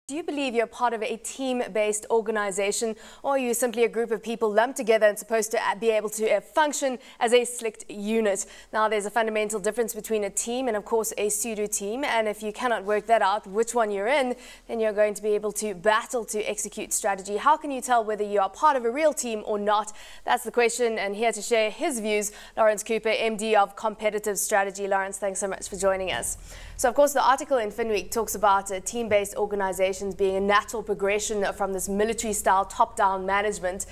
Do you believe you're part of a team-based organization, or are you simply a group of people lumped together and supposed to be able to function as a slicked unit? Now, there's a fundamental difference between a team and, of course, a pseudo team. And if you cannot work that out, which one you're in, then you're going to be able to battle to execute strategy. How can you tell whether you are part of a real team or not? That's the question. And here to share his views, Laurance Kuper, MD of Competative Strategy. Laurance, thanks so much for joining us. So, of course, the article in Finweek talks about team-based organizations being a natural progression from this military-style top-down management.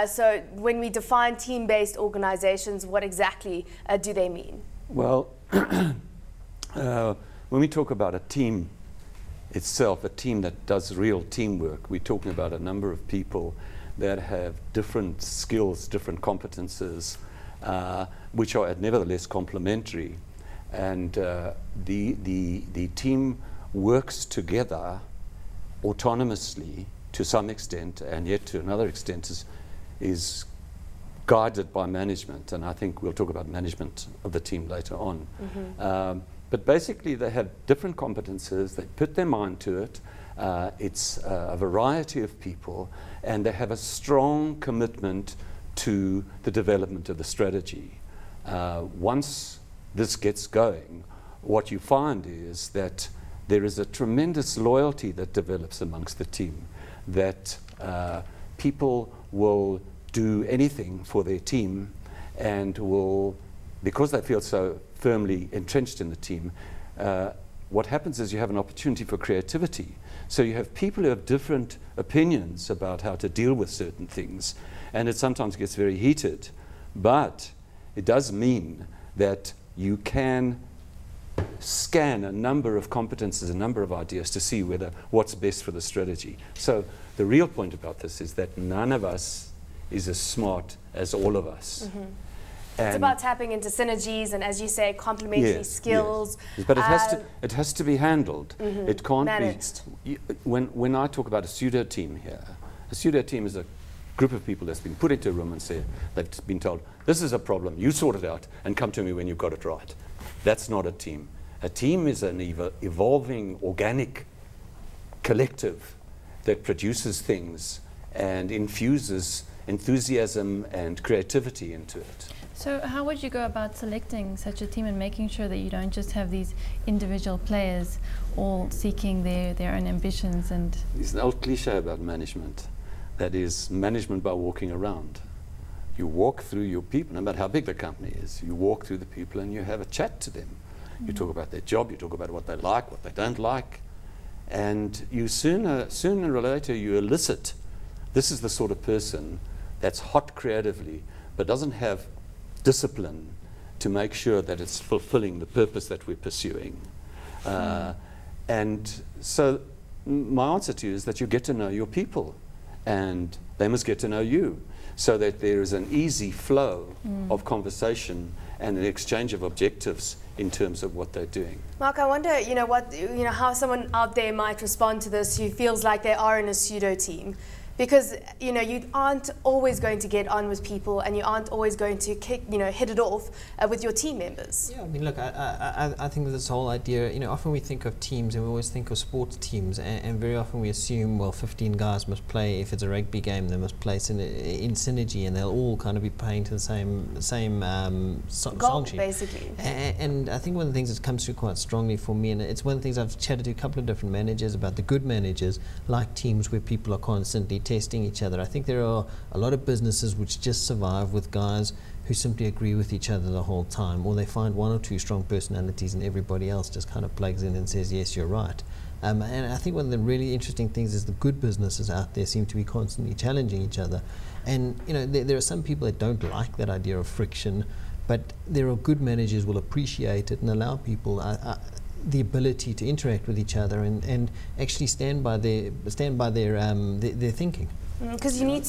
So when we define team-based organizations, what exactly do they mean? Well, when we talk about a team itself, a team that does real teamwork, we're talking about a number of people that have different skills, different competences, which are nevertheless complementary. And the team works together autonomously to some extent, and yet to another extent is guided by management. And I think we'll talk about management of the team later on. Mm-hmm. But basically they have different competences, they put their mind to it, it's a variety of people, and they have a strong commitment to the development of the strategy. Once this gets going, what you find is that there is a tremendous loyalty that develops amongst the team, that people will do anything for their team and will, because they feel so firmly entrenched in the team, what happens is you have an opportunity for creativity. So you have people who have different opinions about how to deal with certain things, and it sometimes gets very heated, but it does mean that you can scan a number of competences, a number of ideas to see what's best for the strategy. So the real point about this is that none of us is as smart as all of us. Mm-hmm. It's about tapping into synergies and, as you say, complementary skills. Yes. But it has to be handled. Mm-hmm. It can't managed. When I talk about a pseudo team here, a pseudo team is a group of people that's been put into a room and they've been told, this is a problem, you sort it out and come to me when you've got it right. That's not a team. A team is an evolving, organic collective that produces things and infuses enthusiasm and creativity into it. So how would you go about selecting such a team and making sure that you don't just have these individual players all seeking their own ambitions? And there's an old cliche about management. That is management by walking around. You walk through your people, no matter how big the company is, you walk through the people and you have a chat to them. Mm-hmm. You talk about their job, you talk about what they like, what they don't like, and you sooner or later you elicit, this is the sort of person that's hot creatively, but doesn't have discipline to make sure that it's fulfilling the purpose that we're pursuing. And so my answer to you is that you get to know your people, and they must get to know you, so that there is an easy flow of conversation and an exchange of objectives in terms of what they're doing. Mark, I wonder, how someone out there might respond to this who feels like they are in a pseudo team. Because, you aren't always going to get on with people, and you aren't always going to hit it off with your team members. Yeah, I mean, look, I think that this whole idea, often we think of teams and we always think of sports teams, and very often we assume, well, 15 guys must play. If it's a rugby game, they must play in synergy, and they'll all kind of be playing to the same song sheet. Basically. And I think one of the things that comes through quite strongly for me, and it's one of the things I've chatted to a couple of different managers about, the good managers like teams where people are constantly testing each other. I think there are a lot of businesses which just survive with guys who simply agree with each other the whole time, or they find one or two strong personalities and everybody else just kind of plugs in and says, yes, you're right. And I think one of the really interesting things is the good businesses out there seem to be constantly challenging each other. And there are some people that don't like that idea of friction, but there are good managers who will appreciate it and allow people the ability to interact with each other and actually stand by their thinking. Because you need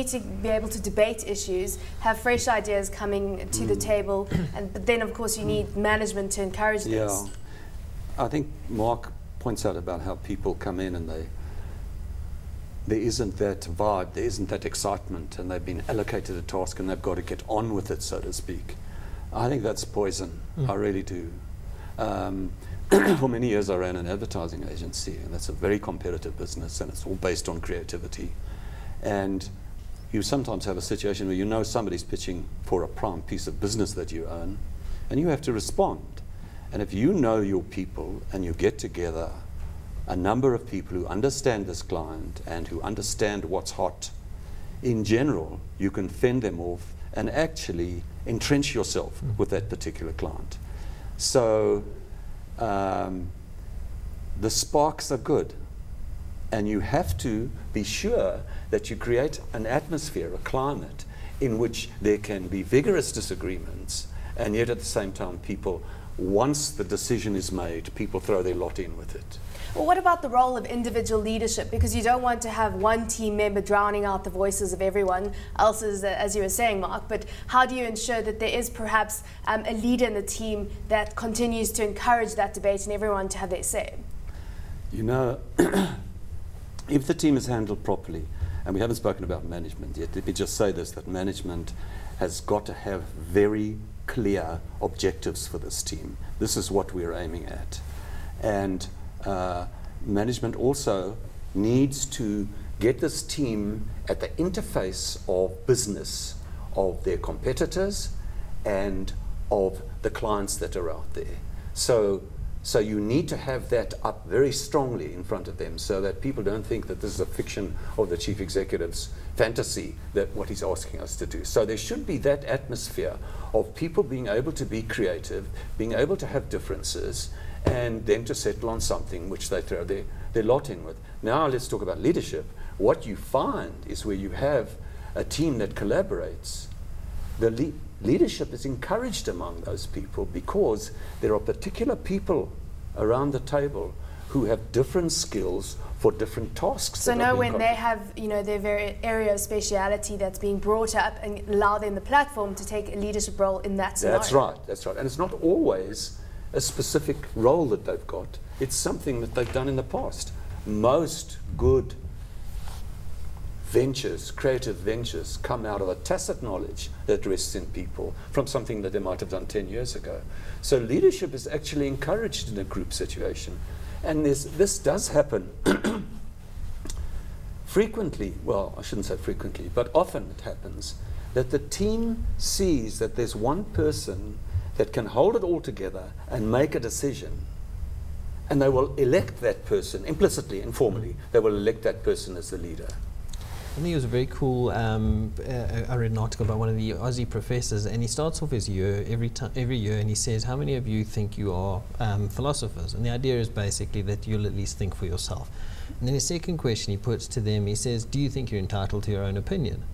to be able to debate issues, have fresh ideas coming to the table, but then of course you need management to encourage this. Yeah, I think Mark points out about how people come in and there isn't that vibe, there isn't that excitement, and they've been allocated a task and they've got to get on with it, so to speak. I think that's poison. I really do. For many years I ran an advertising agency, and that's a very competitive business, and it's all based on creativity. And you sometimes have a situation where you know somebody's pitching for a prime piece of business that you own, and you have to respond. And if you know your people and you get together a number of people who understand this client and who understand what's hot, in general, you can fend them off and actually entrench yourself with that particular client. So the sparks are good, and you have to be sure that you create an atmosphere, a climate in which there can be vigorous disagreements, and yet at the same time people, once the decision is made, people throw their lot in with it. Well, what about the role of individual leadership? Because you don't want to have one team member drowning out the voices of everyone else's, as you were saying, Mark, but how do you ensure that there is perhaps a leader in the team that continues to encourage that debate and everyone to have their say? You know, if the team is handled properly, and we haven't spoken about management yet, let me just say this, that management has got to have very clear objectives for this team. This is what we're aiming at. And management also needs to get this team at the interface of business, of their competitors, and of the clients that are out there. So you need to have that up very strongly in front of them so that people don't think that this is a fiction of the chief executive's fantasy, that what he's asking us to do. So there should be that atmosphere of people being able to be creative, being able to have differences, and then to settle on something which they throw their lot in with. Now let's talk about leadership. What you find is where you have a team that collaborates, the leadership is encouraged among those people because there are particular people around the table who have different skills for different tasks. So know when they have, you know, their very area of speciality that's being brought up, and allow them the platform to take a leadership role in that scenario. That's right, that's right. And it's not always a specific role that they've got. It's something that they've done in the past. Most good ventures, creative ventures, come out of a tacit knowledge that rests in people from something that they might have done 10 years ago. So leadership is actually encouraged in a group situation. And this does happen frequently, well, I shouldn't say frequently, but often it happens that the team sees that there's one person that can hold it all together and make a decision, and they will elect that person implicitly, informally. They will elect that person as the leader. I think it was a very cool, I read an article by one of the Aussie professors, and he starts off his year every year, and he says, how many of you think you are philosophers? And the idea is basically that you'll at least think for yourself. And then his second question he puts to them, he says, do you think you're entitled to your own opinion?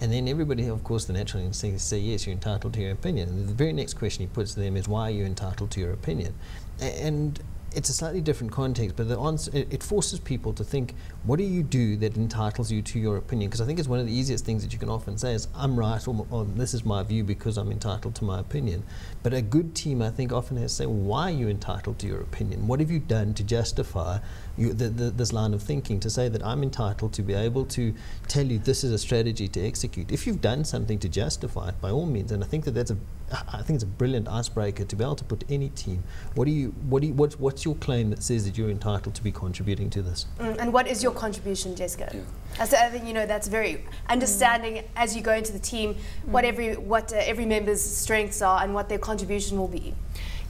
And then everybody, of course, the natural instinct is to say, yes, you're entitled to your opinion. And the very next question he puts to them is, why are you entitled to your opinion? And it's a slightly different context, but the answer, it forces people to think, what do you do that entitles you to your opinion? Because I think it's one of the easiest things that you can often say is, I'm right, or this is my view because I'm entitled to my opinion. But a good team, I think, often has to say, why are you entitled to your opinion? What have you done to justify this line of thinking, to say that I'm entitled to be able to tell you this is a strategy to execute? If you've done something to justify it, by all means, and I think it's a brilliant icebreaker to be able to put any team. What's your claim that says that you're entitled to be contributing to this? And what is your contribution, Jessica? Yeah. I think, you know, that's very understanding as you go into the team what every member's strengths are and what their contribution will be.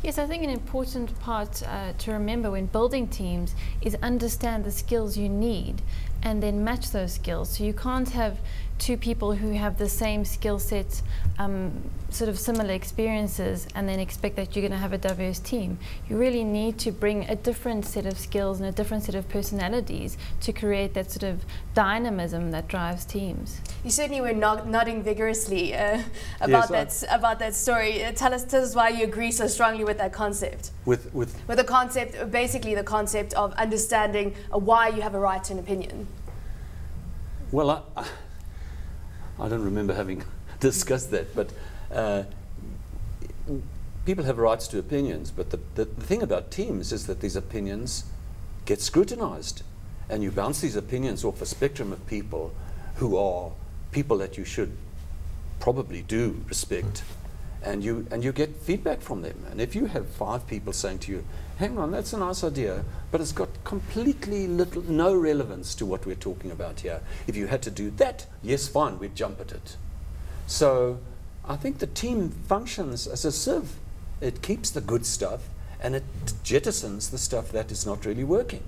Yes, I think an important part to remember when building teams is understand the skills you need and then match those skills. So you can't have two people who have the same skill set, sort of similar experiences, and then expect that you're going to have a diverse team. You really need to bring a different set of skills and a different set of personalities to create that sort of dynamism that drives teams. You certainly were nodding vigorously about that story. Tell us why you agree so strongly with that concept. With the concept, basically the concept of understanding why you have a right to an opinion. Well, I don't remember having discussed that, but people have rights to opinions, but the thing about teams is that these opinions get scrutinized, and you bounce these opinions off a spectrum of people who are people that you should probably do respect and you get feedback from them. And if you have 5 people saying to you, hang on, that's a nice idea, but it's got completely no relevance to what we're talking about here. If you had to do that, yes, fine, we'd jump at it. So I think the team functions as a sieve. It keeps the good stuff and it jettisons the stuff that is not really working.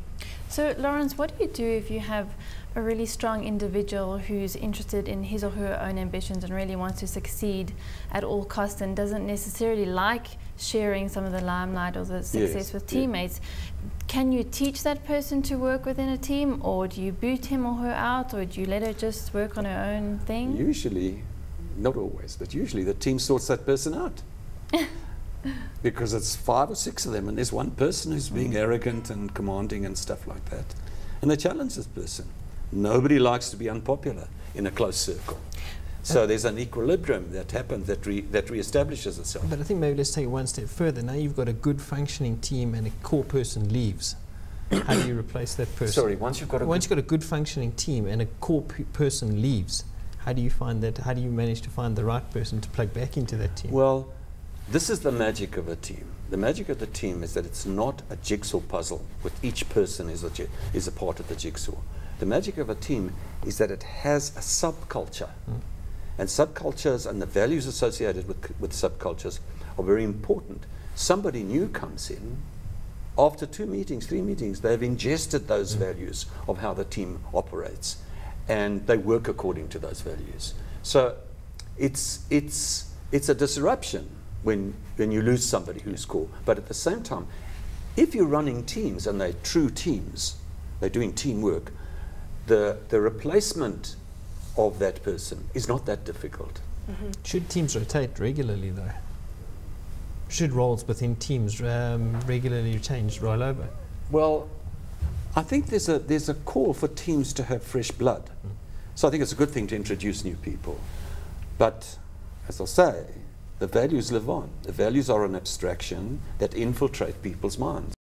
So Laurance, what do you do if you have a really strong individual who's interested in his or her own ambitions and really wants to succeed at all costs and doesn't necessarily like sharing some of the limelight or the success with teammates? Can you teach that person to work within a team, or do you boot him or her out, or do you let her just work on her own thing? Usually, not always, but usually the team sorts that person out. Because it's 5 or 6 of them, and there's one person who's being arrogant and commanding and stuff like that. And they challenge this person. Nobody likes to be unpopular in a close circle. So there's an equilibrium that happens, that reestablishes itself. But I think maybe let's take it one step further. Now you've got a good functioning team and a core person leaves. How do you replace that person? Sorry, once you've got a good functioning team and a core person leaves, how do you find that? How do you manage to find the right person to plug back into that team? Well, this is the magic of a team. The magic of the team is that it's not a jigsaw puzzle with each person is a part of the jigsaw. The magic of a team is that it has a subculture. And subcultures and the values associated with subcultures are very important. Somebody new comes in, after 2 meetings, 3 meetings, they've ingested those values of how the team operates, and they work according to those values. So it's a disruption when you lose somebody who's core. But at the same time, if you're running teams and they're true teams, they're doing teamwork, the replacement of that person is not that difficult. Should teams rotate regularly though? Should roles within teams regularly change, roll over? Well, I think there's a call for teams to have fresh blood. So I think it's a good thing to introduce new people. But as I say, the values live on. The values are an abstraction that infiltrate people's minds.